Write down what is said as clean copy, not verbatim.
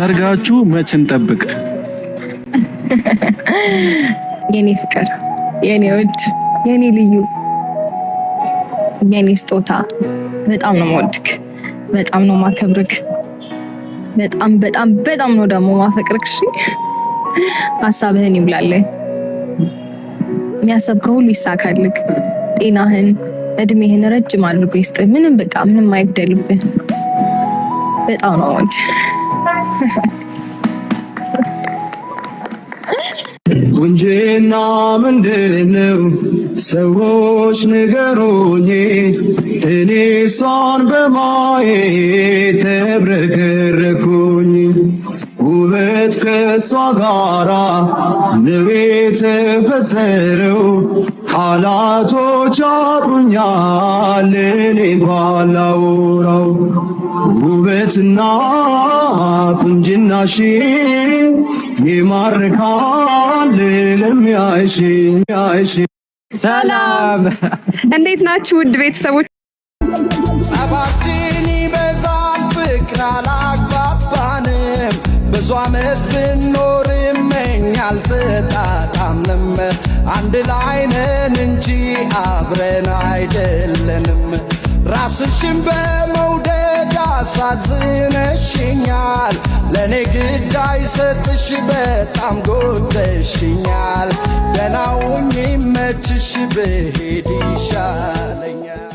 ሰርጋችሁ መች እንጠብቅ? የኔ ፍቅር፣ የኔ ውድ፣ የኔ ልዩ፣ የኔ ስጦታ በጣም ነው የምወድክ፣ በጣም ነው ማከብርክ፣ በጣም በጣም በጣም ነው ደግሞ ማፈቅርክ። እሺ ሐሳብህን ይብላልህ፣ ያሰብከው ሁሉ ይሳካልክ፣ ጤናህን እድሜህን ረጅም አድርጎ ይስጥህ። ምንም በቃ ምንም አይግደልብህ። በጣም ነው ወድ ቁንጅና ምንድነው? ሰዎች ንገሩኝ። እኔ እሷን በማየት ተብረከረኩኝ። ውበት ከእሷ ጋራ ነው የተፈጠረው። ቃላቶች አጥሩኛል እኔ ባላወራው። ውበትና ቁንጅናሽ ይማርካል ለሚያይሽ። ሰላም፣ እንዴት ናችሁ ውድ ቤተሰቦች? ጸባችን ይበዛል ፍቅር አላግባባንም። ብዙ ዓመት ብኖርም እኛ አልተጣጣምንም። አንድ ላይ ነን እንጂ አብረን አይደለንም። ራስሽን በመውደድ አሳዝነሽኛል። ለኔ ግድ አይሰጥሽ በጣም ጎድተሽኛል። ደህና ሁኚ መችሽ ብሄድ ይሻለኛል።